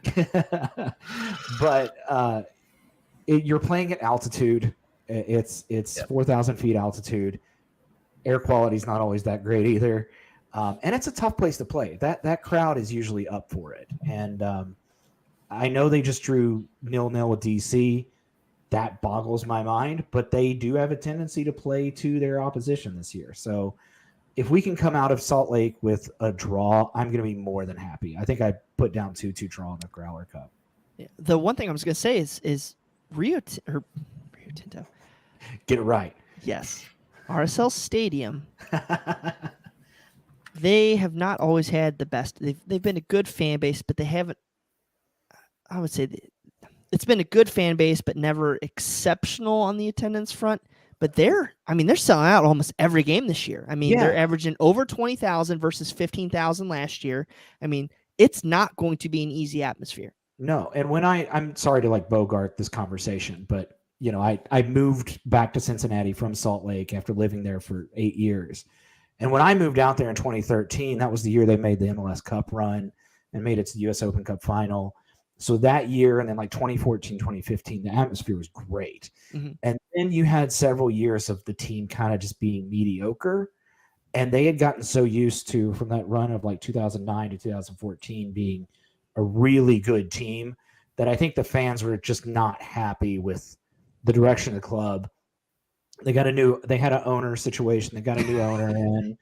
But you're playing at altitude. It's 4,000 feet altitude. Air quality is not always that great either. And it's a tough place to play. That crowd is usually up for it. And I know they just drew 0-0 with DC. That boggles my mind, but they do have a tendency to play to their opposition this year. So if we can come out of Salt Lake with a draw, I'm going to be more than happy. I think I put down 2-2 draw in the Growler Cup. Yeah. The one thing I was going to say is Rio Tinto. Get it right. Yes. RSL Stadium. They have not always had the best. They've been a good fan base, but they haven't. I would say it's been a good fan base, but never exceptional on the attendance front. But they're selling out almost every game this year. They're averaging over 20,000 versus 15,000 last year. It's not going to be an easy atmosphere. No, and when I'm sorry to bogart this conversation, but I moved back to Cincinnati from Salt Lake after living there for 8 years. And when I moved out there in 2013, that was the year they made the MLS Cup run and made it to the US Open Cup final. So that year, and then 2014, 2015, the atmosphere was great. Mm-hmm. And then you had several years of the team kind of just being mediocre. And they had gotten so used to, from that run of 2009 to 2014, being a really good team, that I think the fans were just not happy with the direction of the club. They had an owner situation. They got a new owner in.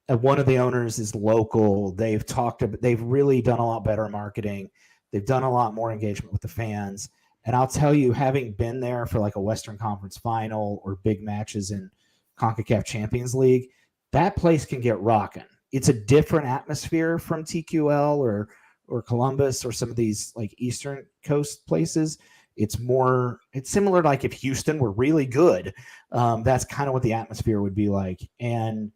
one of the owners is local. They've really done a lot better marketing. They've done a lot more engagement with the fans. And I'll tell you, having been there for like a Western Conference final or big matches in CONCACAF Champions League, that place can get rocking. It's a different atmosphere from TQL or Columbus or some of these like Eastern Coast places. It's similar to like if Houston were really good. That's kind of what the atmosphere would be like. And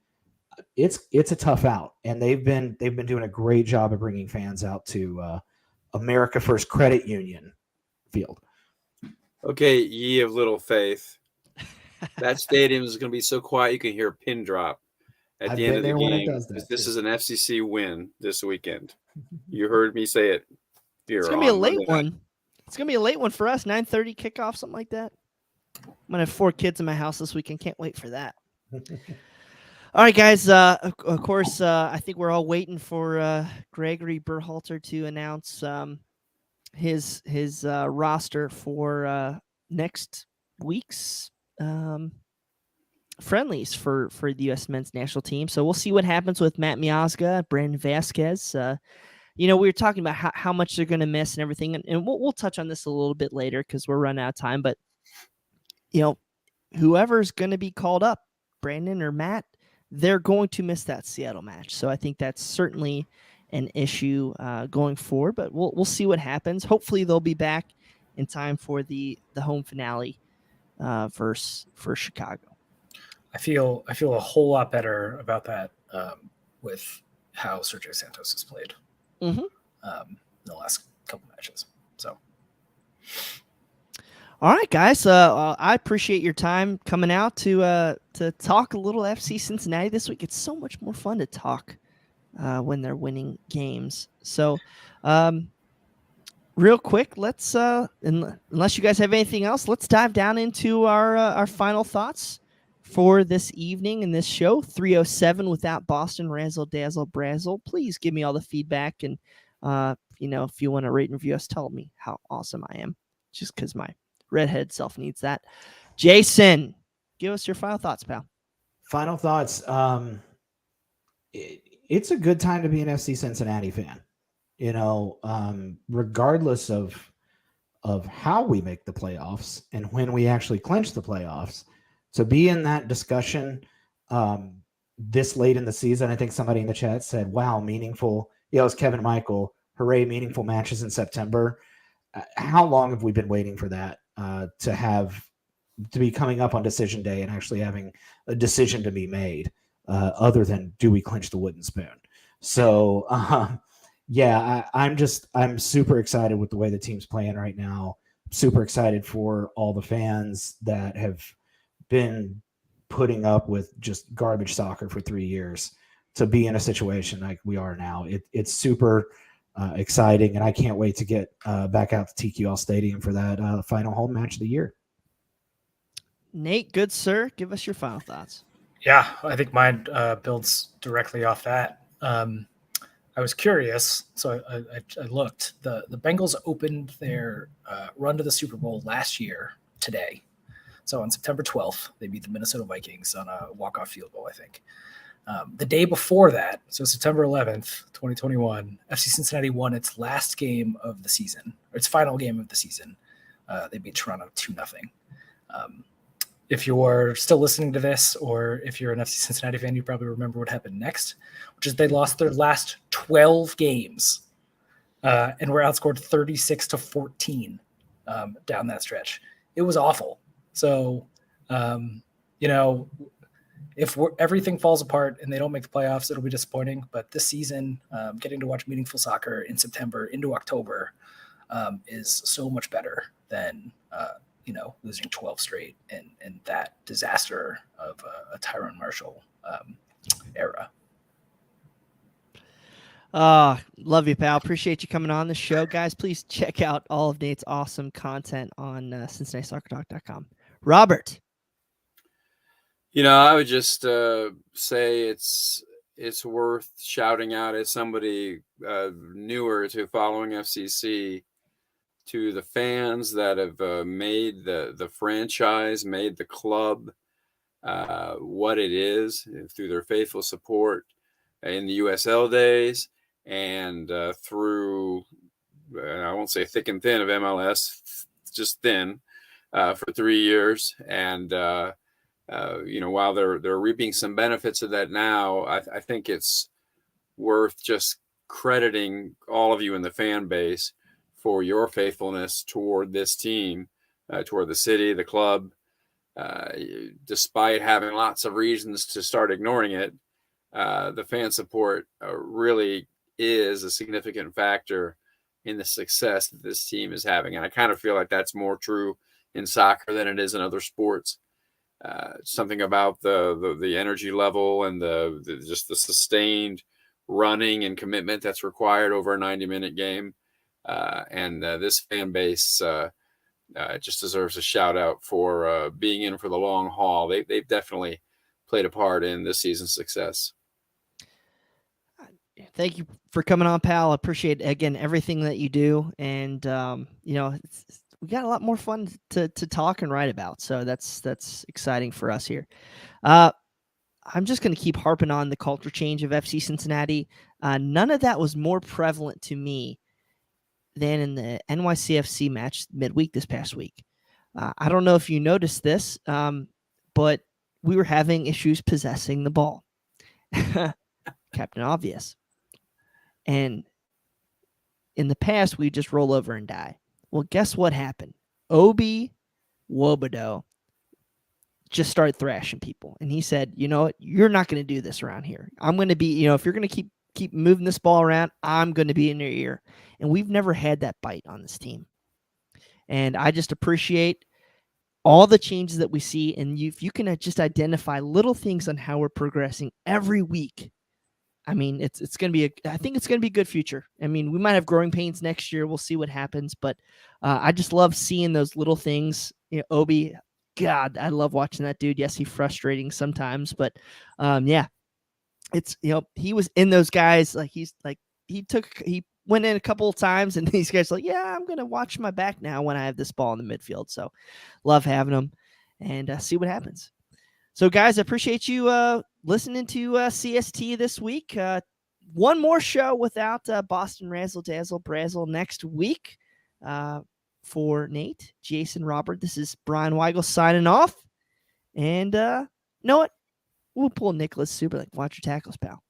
it's a tough out. And they've been doing a great job of bringing fans out to America First Credit Union field. Okay, ye of little faith. That stadium is going to be so quiet you can hear a pin drop at the end of the game. This is an FCC win this weekend. You heard me say it here. It's going to be a late one. It's going to be a late one for us, 9:30 kickoff, something like that. I'm going to have 4 kids in my house this weekend. Can't wait for that. All right, guys. Of course, I think we're all waiting for Gregory Berhalter to announce his roster for next week's friendlies for the U.S. men's national team. So we'll see what happens with Matt Miazga, Brandon Vasquez. We were talking about how much they're going to miss and everything, and we'll touch on this a little bit later because we're running out of time. But whoever's going to be called up, Brandon or Matt, they're going to miss that Seattle match. So I think that's certainly an issue going forward. But we'll see what happens. Hopefully they'll be back in time for the home finale for Chicago. I feel a whole lot better about that with how Sergio Santos has played in the last couple matches. So, all right, guys. I appreciate your time coming out to talk a little FC Cincinnati this week. It's so much more fun to talk when they're winning games. So, real quick, let's unless you guys have anything else, let's dive down into our final thoughts for this evening in this show. 307 without Boston, Razzle Dazzle Brazzle. Please give me all the feedback, and if you want to rate and review us, tell me how awesome I am, just because my redhead self needs that. Jason, give us your final thoughts, pal. Final thoughts. It's a good time to be an FC Cincinnati fan. Regardless of how we make the playoffs and when we actually clinch the playoffs, to be in that discussion this late in the season. I think somebody in the chat said, wow, meaningful. It was Kevin Michael. Hooray, meaningful matches in September. How long have we been waiting for that to be coming up on decision day and actually having a decision to be made other than do we clinch the wooden spoon? So, I'm super excited with the way the team's playing right now. Super excited for all the fans that have been putting up with just garbage soccer for 3 years to be in a situation like we are now. It's super exciting, and I can't wait to get back out to TQL Stadium for that final home match of the year. Nate, good sir, give us your final thoughts. Yeah, I think mine builds directly off that. I was curious, so I looked. The Bengals opened their run to the Super Bowl last year today. So on September 12th, they beat the Minnesota Vikings on a walk-off field goal, I think. The day before that, so September 11th, 2021, FC Cincinnati won its last game of the season, or its final game of the season. They beat Toronto 2-0. If you're still listening to this, or if you're an FC Cincinnati fan, you probably remember what happened next, which is they lost their last 12 games and were outscored 36-14 down that stretch. It was awful. So, if everything falls apart and they don't make the playoffs, it'll be disappointing. But this season, getting to watch meaningful soccer in September into October is so much better than losing 12 straight and that disaster of a Tyrone Marshall era. Love you, pal. Appreciate you coming on the show. Guys, please check out all of Nate's awesome content on CincinnatiSoccerTalk.com. Robert. I would just say it's worth shouting out as somebody newer to following FCC, to the fans that have made the franchise, made the club what it is through their faithful support. in the USL days and through, I won't say thick and thin of MLS, just thin for 3 years. And, while they're reaping some benefits of that now, I think it's worth just crediting all of you in the fan base for your faithfulness toward this team, toward the city, the club. Despite having lots of reasons to start ignoring it, the fan support really is a significant factor in the success that this team is having. And I kind of feel like that's more true in soccer than it is in other sports. Something about the energy level and just the sustained running and commitment that's required over a 90-minute game. And this fan base just deserves a shout out for being in for the long haul. They've definitely played a part in this season's success. Thank you for coming on, pal. I appreciate, again, everything that you do. And, we got a lot more fun to talk and write about. So that's exciting for us here. I'm just going to keep harping on the culture change of FC Cincinnati. None of that was more prevalent to me than in the NYCFC match midweek this past week. I don't know if you noticed this, but we were having issues possessing the ball. Captain Obvious. And in the past, we just roll over and die. Well, guess what happened? Obi Wobodo just started thrashing people. And he said, you know what? You're not going to do this around here. I'm going to be, if you're going to keep moving this ball around, I'm going to be in your ear. And we've never had that bite on this team. And I just appreciate all the changes that we see. And if you can just identify little things on how we're progressing every week, I mean, it's going to be I think it's going to be a good future. I mean, we might have growing pains next year. We'll see what happens. But I just love seeing those little things. Obi, God, I love watching that dude. Yes, he's frustrating sometimes, but yeah, it's, he was in those guys. Like he went in a couple of times, and these guys are like, yeah, I'm going to watch my back now when I have this ball in the midfield. So love having them and see what happens. So guys, I appreciate you listening to CST this week. One more show without Boston Razzle Dazzle Brazzle next week. For Nate, Jason, Robert, this is Brian Weigel signing off. And know what? We'll pull Nicholas Super, like, watch your tackles, pal.